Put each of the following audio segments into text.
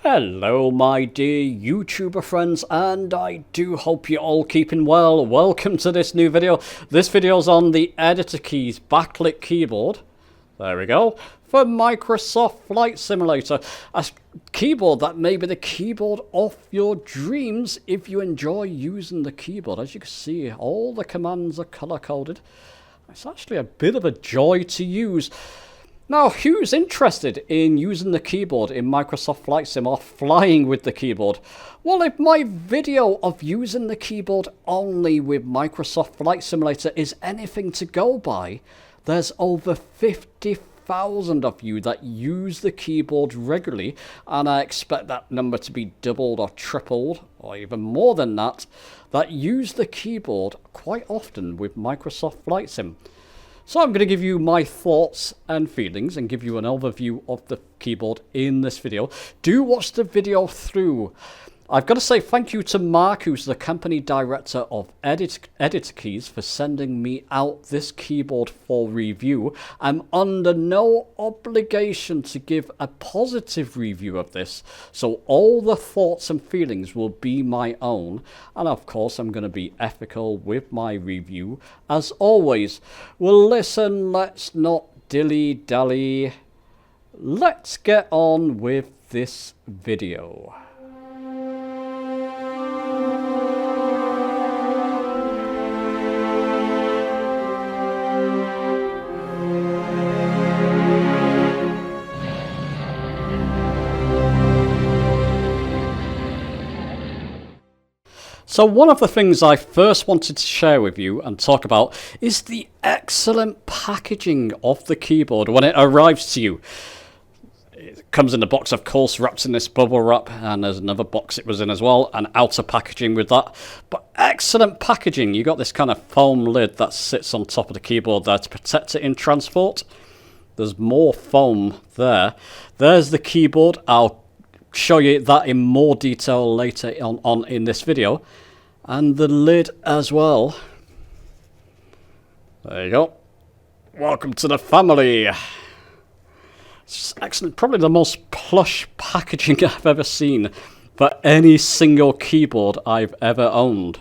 Hello my dear YouTuber friends, and I do hope you're all keeping well. Welcome to this new video. This video's on the editor keys backlit keyboard. There we go. For Microsoft Flight Simulator. A keyboard that may be the keyboard of your dreams if you enjoy using the keyboard. As you can see, all the commands are color coded. It's actually a bit of a joy to use. Now, who's interested in using the keyboard in Microsoft Flight Sim or flying with the keyboard? Well, if my video of using the keyboard only with Microsoft Flight Simulator is anything to go by, there's over 50,000 of you that use the keyboard regularly, and I expect that number to be doubled or tripled, or even more than that use the keyboard quite often with Microsoft Flight Sim. So I'm going to give you my thoughts and feelings and give you an overview of the keyboard in this video. Do watch the video through. I've got to say thank you to Mark, who's the company director of Editor Keys, for sending me out this keyboard for review. I'm under no obligation to give a positive review of this, so all the thoughts and feelings will be my own. And of course, I'm going to be ethical with my review, as always. Well, listen, let's not dilly-dally. Let's get on with this video. So one of the things I first wanted to share with you and talk about is the excellent packaging of the keyboard when it arrives to you. It comes in the box, of course, wrapped in this bubble wrap, and there's another box it was in as well, and outer packaging with that. But excellent packaging. You got this kind of foam lid that sits on top of the keyboard there to protect it in transport. There's more foam there. There's the keyboard. I'll show you that in more detail later on in this video. And the lid as well. There you go. Welcome to the family. It's excellent. Probably the most plush packaging I've ever seen for any single keyboard I've ever owned.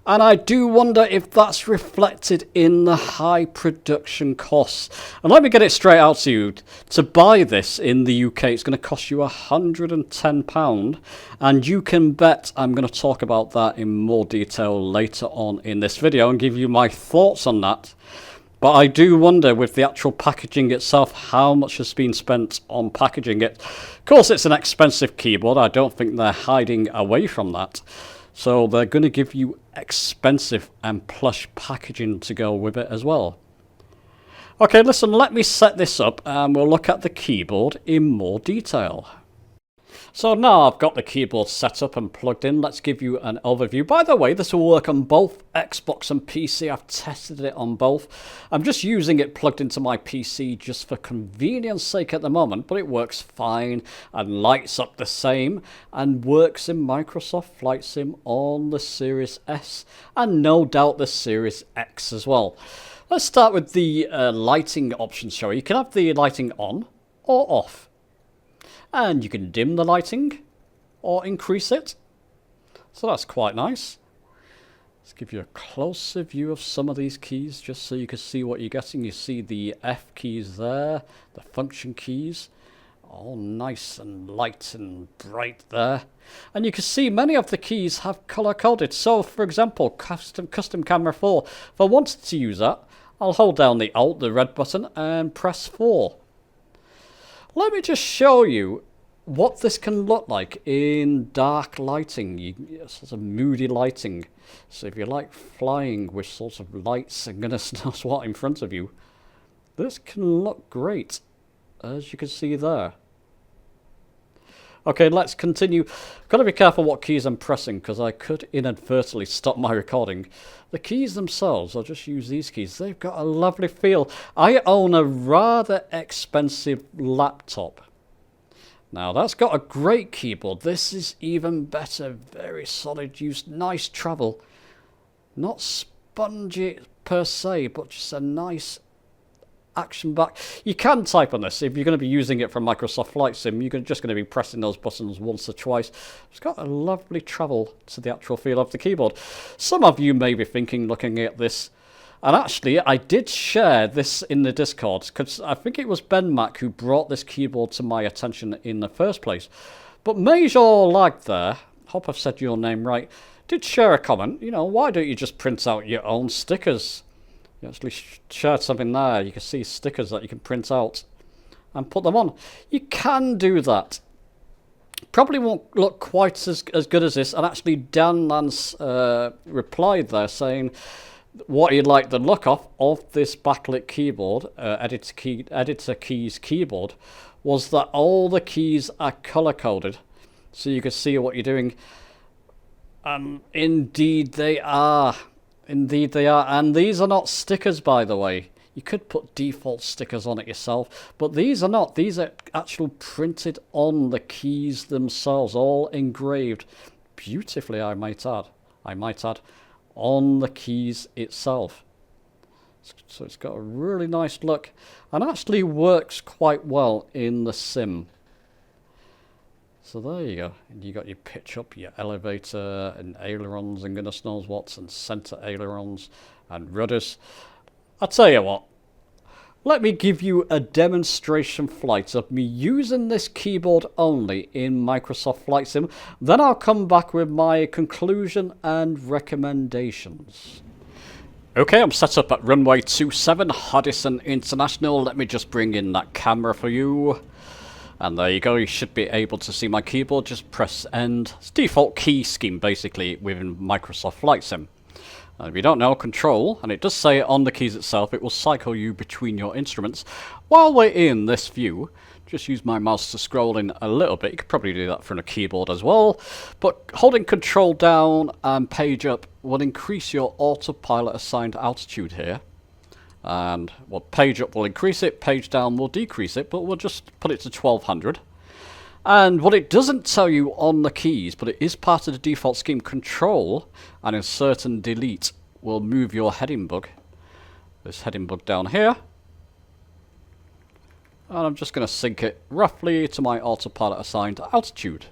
And I do wonder if that's reflected in the high production costs. And let me get it straight out to you. To buy this in the UK, it's going to cost you £110. And you can bet I'm going to talk about that in more detail later on in this video and give you my thoughts on that. But I do wonder with the actual packaging itself how much has been spent on packaging it. Of course, it's an expensive keyboard. I don't think they're hiding away from that. So they're going to give you expensive and plush packaging to go with it as well. Okay, listen, let me set this up and we'll look at the keyboard in more detail. So now I've got the keyboard set up and plugged in, let's give you an overview. By the way, this will work on both Xbox and PC. I've tested it on both. I'm just using it plugged into my PC just for convenience sake at the moment, but it works fine and lights up the same and works in Microsoft Flight Sim on the Series S and no doubt the Series X as well. Let's start with the lighting options, shall we? You can have the lighting on or off. And you can dim the lighting or increase it. So that's quite nice. Let's give you a closer view of some of these keys just so you can see what you're getting. You see the F keys there, the function keys. All nice and light and bright there. And you can see many of the keys have color coded. So for example, custom camera 4. If I wanted to use that, I'll hold down the Alt, the red button, and press 4. Let me just show you what this can look like in dark lighting, sort of moody lighting. So if you like flying with sorts of lights and goodness knows what in front of you, this can look great, as you can see there. Okay, let's continue. Got to be careful what keys I'm pressing because I could inadvertently stop my recording. The keys themselves, I'll just use these keys. They've got a lovely feel. I own a rather expensive laptop. Now that's got a great keyboard. This is even better. Very solid use, nice travel. Not spongy per se, but just a nice action back. You can type on this. If you're going to be using it from Microsoft Flight Sim, you're just going to be pressing those buttons once or twice. It's got a lovely travel to the actual feel of the keyboard. Some of you may be thinking, looking at this, and actually I did share this in the Discord, because I think it was Ben Mac who brought this keyboard to my attention in the first place. But Major Lag there, hope I've said your name right, did share a comment. You know, why don't you just print out your own stickers? You actually shared something there. You can see stickers that you can print out and put them on. You can do that. Probably won't look quite as good as this. And actually Dan Lance replied there saying what he'd like the look of this backlit keyboard, editor keys keyboard, was that all the keys are color coded, so you can see what you're doing. Indeed they are. Indeed they are. And these are not stickers, by the way. You could put default stickers on it yourself, but these are not. These are actual printed on the keys themselves, all engraved beautifully, I might add, on the keys itself. So it's got a really nice look and actually works quite well in the sim. So there you go. And you got your pitch up, your elevator, and ailerons, and goodness knows what, and center ailerons, and rudders. I'll tell you what. Let me give you a demonstration flight of me using this keyboard only in Microsoft Flight Sim. Then I'll come back with my conclusion and recommendations. Okay, I'm set up at runway 27, Hoddesdon International. Let me just bring in that camera for you. And there you go, you should be able to see my keyboard. Just press end. It's default key scheme basically within Microsoft Flight Sim. If you don't know, control, and it does say on the keys itself, it will cycle you between your instruments. While we're in this view, just use my mouse to scroll in a little bit. You could probably do that from a keyboard as well. But holding control down and page up will increase your autopilot assigned altitude here. And well, page up will increase it, page down will decrease it, but we'll just put it to 1200. And what it doesn't tell you on the keys, but it is part of the default scheme, control and insert and delete will move your heading bug. This heading bug down here. And I'm just going to sync it roughly to my autopilot assigned altitude.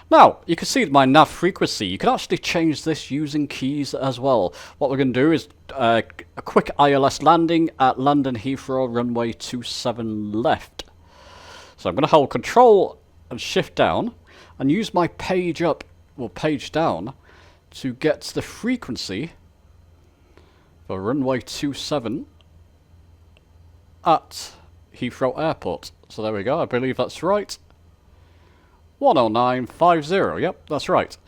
Now, you can see my nav frequency. You can actually change this using keys as well. What we're going to do is a quick ILS landing at London Heathrow, runway 27 left. So I'm going to hold control and shift down and use my page up or page down to get the frequency for runway 27 at Heathrow Airport. So there we go, I believe that's right. 10950, yep, that's right.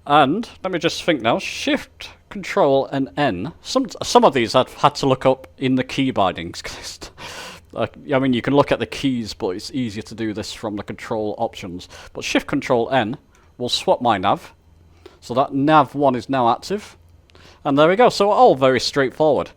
And let me just think now, shift, control and N. Some of these I've had to look up in the key bindings. I mean, you can look at the keys, but it's easier to do this from the control options. But shift control N will swap my nav. So that nav 1 is now active. And there we go, so all very straightforward.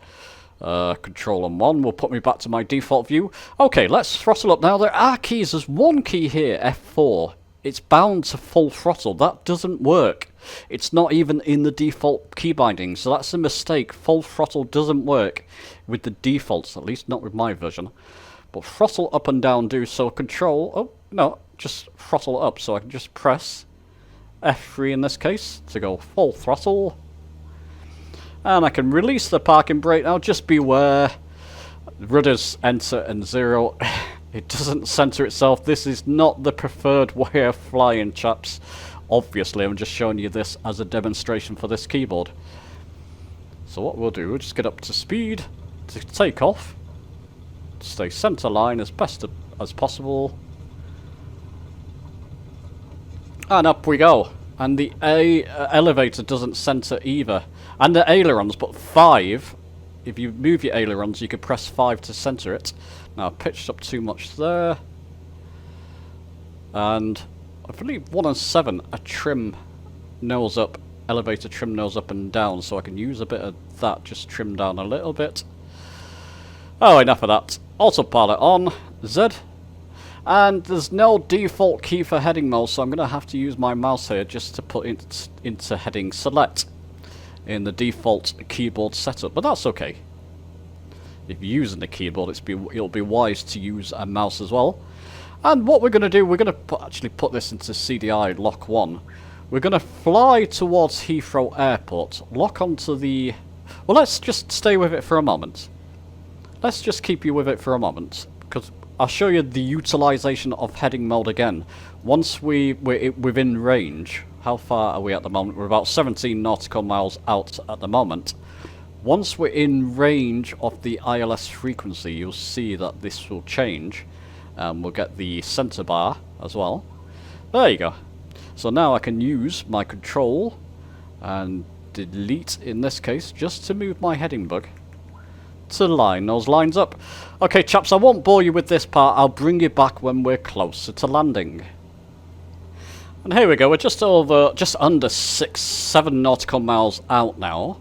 Control and 1 will put me back to my default view. Okay, let's throttle up now. There are keys. There's one key here, F4. It's bound to full throttle. That doesn't work. It's not even in the default key binding, so that's a mistake. Full throttle doesn't work with the defaults, at least not with my version. But throttle up and down do, so control, oh no, just throttle up, so I can just press F3 in this case to go full throttle. And I can release the parking brake now. Just beware, rudders enter and 0. It doesn't center itself. This is not the preferred way of flying, chaps. Obviously, I'm just showing you this as a demonstration for this keyboard. So what we'll do, we'll just get up to speed to take off. Stay center line as best as possible. And up we go. And the elevator doesn't center either. And the ailerons, but 5. If you move your ailerons, you could press 5 to center it. Now, I've pitched up too much there. And I believe 1 and 7 are trim nose up, elevator trim nose up and down, so I can use a bit of that, just trim down a little bit. Oh, enough of that. Autopilot on, Z. And there's no default key for heading mode, so I'm going to have to use my mouse here just to put it into heading select in the default keyboard setup, but that's okay. if you're using the keyboard, it'll be wise to use a mouse as well. And what we're going to do, we're going to actually put this into CDI lock 1. We're going to fly towards Heathrow Airport, lock onto the... Well, let's just stay with it for a moment. Let's just keep you with it for a moment, because I'll show you the utilization of heading mode again. Once we're within range, how far are we at the moment? We're about 17 nautical miles out at the moment. Once we're in range of the ILS frequency, you'll see that this will change. We'll get the center bar as well. There you go. So now I can use my control and delete in this case just to move my heading bug to line those lines up. Okay chaps, I won't bore you with this part. I'll bring you back when we're closer to landing. And here we go, we're just under 6-7 nautical miles out now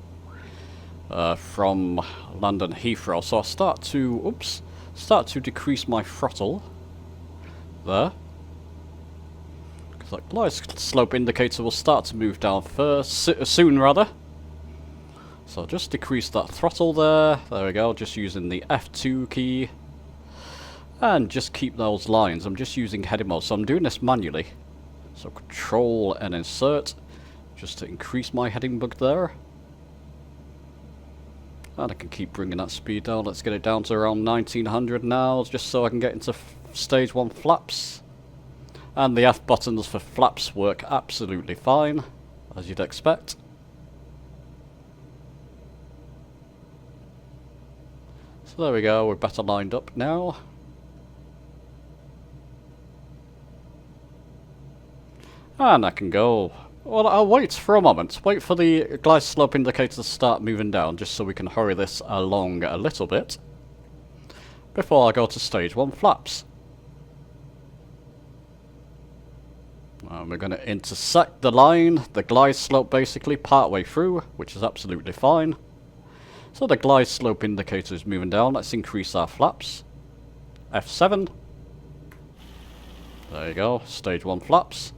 from London Heathrow. So I'll start to decrease my throttle there, because that glide slope indicator will start to move down soon rather. So I'll just decrease that throttle there. There we go, just using the F2 key. And just keep those lines. I'm just using heading mode, so I'm doing this manually. So control and insert, just to increase my heading bug there. And I can keep bringing that speed down. Let's get it down to around 1900 now, just so I can get into stage 1 flaps. And the F buttons for flaps work absolutely fine, as you'd expect. So there we go, we're better lined up now. And I can go. Well, I'll wait for a moment. Wait for the glide slope indicator to start moving down, just so we can hurry this along a little bit before I go to stage 1 flaps. And we're going to intersect the line, the glide slope basically, part way through, which is absolutely fine. So the glide slope indicator is moving down. Let's increase our flaps. F7. There you go, stage 1 flaps.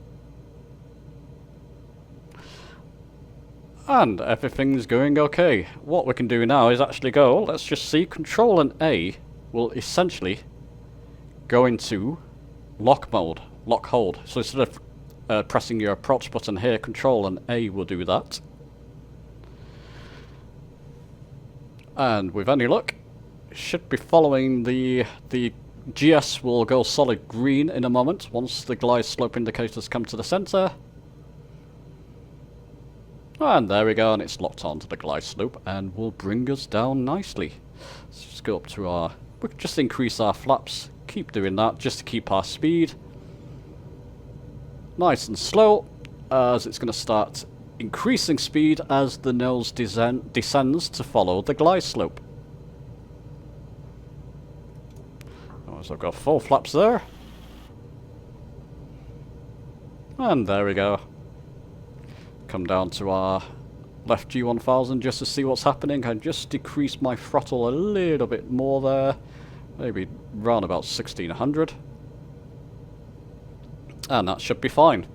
And everything's going okay. What we can do now is actually go, let's just see, Control and A will essentially go into lock mode, lock hold. So instead of pressing your approach button here, Control and A will do that. And with any luck, it should be following the GS will go solid green in a moment once the glide slope indicators come to the center. And there we go, and it's locked onto the glide slope and will bring us down nicely. Let's just go up to our... we can just increase our flaps, keep doing that just to keep our speed nice and slow, as it's going to start increasing speed as the nose descends to follow the glide slope. So I've got full flaps there. And there we go. Come down to our left G1000 just to see what's happening. I just decreased my throttle a little bit more there, maybe around about 1600, and that should be fine.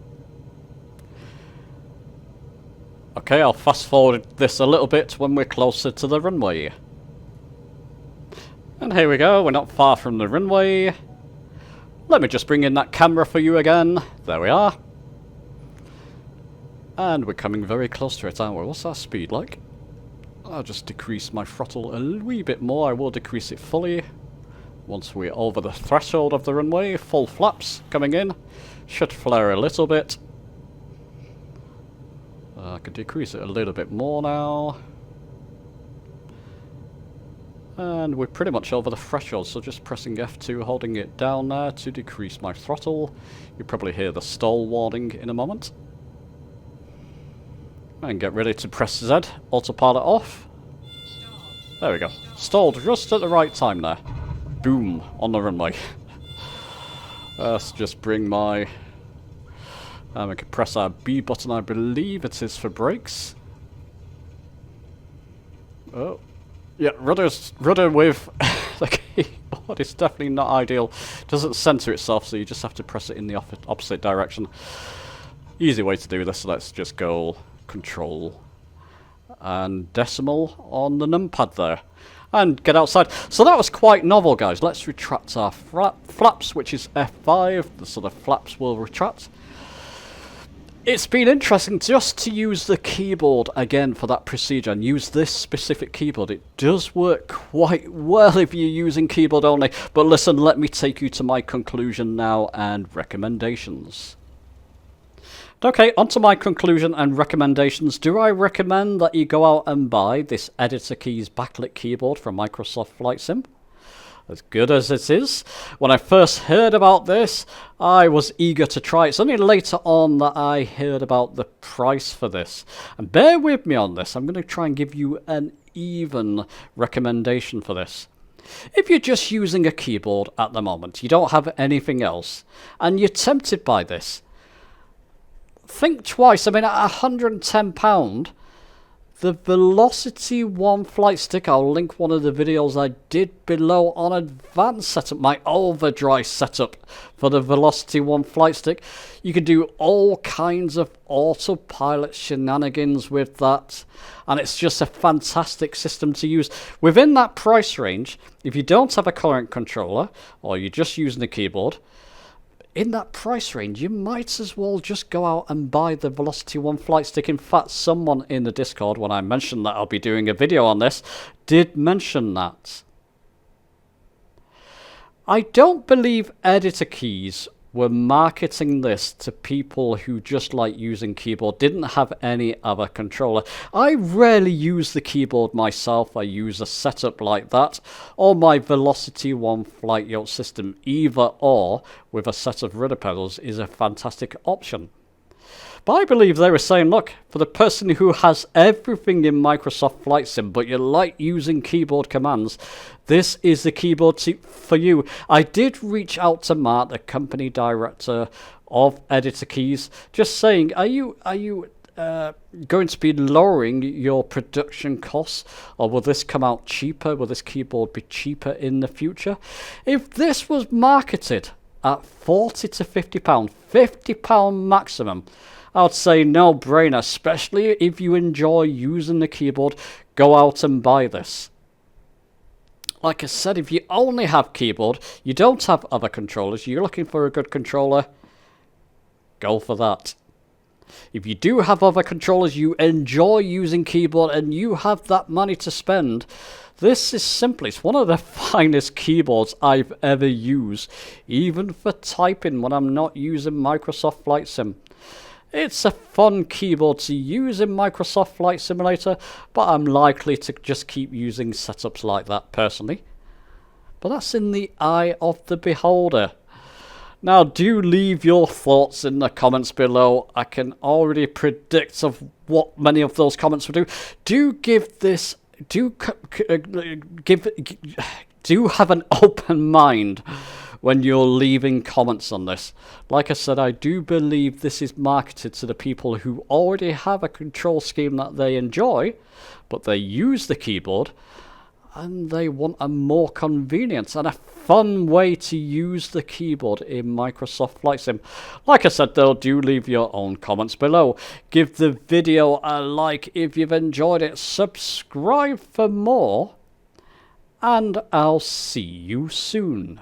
Okay, I'll fast forward this a little bit when we're closer to the runway. And here we go, we're not far from the runway. Let me just bring in that camera for you again. There we are. And we're coming very close to it, aren't we? What's our speed like? I'll just decrease my throttle a wee bit more. I will decrease it fully. Once we're over the threshold of the runway, full flaps coming in. Should flare a little bit. I can decrease it a little bit more now. And we're pretty much over the threshold, so just pressing F2, holding it down there to decrease my throttle. You'll probably hear the stall warning in a moment. And get ready to press Z, autopilot off. There we go. Stalled just at the right time there. Boom, on the runway. Let's just bring my... we can press our B button, I believe it is for brakes. Oh. Yeah, rudder with the keyboard is definitely not ideal. Doesn't center itself, so you just have to press it in the opposite direction. Easy way to do this, let's just go Control and decimal on the numpad there. and get outside. So that was quite novel, guys. Let's retract our flaps, which is F5. The sort of flaps will retract. It's been interesting just to use the keyboard again for that procedure and use this specific keyboard. It does work quite well if you're using keyboard only. But listen, let me take you to my conclusion now and recommendations. Okay, on to my conclusion and recommendations. Do I recommend that you go out and buy this Editor Keys Backlit keyboard from Microsoft Flight Sim? As good as it is, when I first heard about this, I was eager to try it. It's only later on that I heard about the price for this. And bear with me on this, I'm going to try and give you an even recommendation for this. If you're just using a keyboard at the moment, you don't have anything else, and you're tempted by this, think twice. I mean, at £110, the Velocity 1 flight stick, I'll link one of the videos I did below on advanced setup, my overdrive setup for the Velocity 1 flight stick. You can do all kinds of autopilot shenanigans with that, and it's just a fantastic system to use. Within that price range, if you don't have a current controller, or you're just using a keyboard, in that price range, you might as well just go out and buy the Velocity 1 flight stick. In fact, someone in the Discord, when I mentioned that I'll be doing a video on this, did mention that. I don't believe Editor Keys were marketing this to people who just like using keyboard, didn't have any other controller. I rarely use the keyboard myself. I use a setup like that, or my Velocity 1 flight yacht system. Either or with a set of rudder pedals is a fantastic option. But I believe they were saying, look, for the person who has everything in Microsoft Flight Sim, but you like using keyboard commands, this is the keyboard for you. I did reach out to Mark, the company director of Editor Keys, just saying, are you going to be lowering your production costs, or will this come out cheaper? Will this keyboard be cheaper in the future? If this was marketed at £40 to £50, £50 maximum, I would say no brainer, especially if you enjoy using the keyboard, go out and buy this. Like I said, if you only have keyboard, you don't have other controllers, you're looking for a good controller, go for that. If you do have other controllers, you enjoy using keyboard, and you have that money to spend, this is simply, it's one of the finest keyboards I've ever used, even for typing when I'm not using Microsoft Flight Sim. It's a fun keyboard to use in Microsoft Flight Simulator, but I'm likely to just keep using setups like that personally. But that's in the eye of the beholder. Now, do leave your thoughts in the comments below. I can already predict of what many of those comments will do. Do give this, do have an open mind when you're leaving comments on this. Like I said, I do believe this is marketed to the people who already have a control scheme that they enjoy, but they use the keyboard, and they want a more convenient and a fun way to use the keyboard in Microsoft Flight Sim. Like I said though, do leave your own comments below. Give the video a like if you've enjoyed it. Subscribe for more, and I'll see you soon.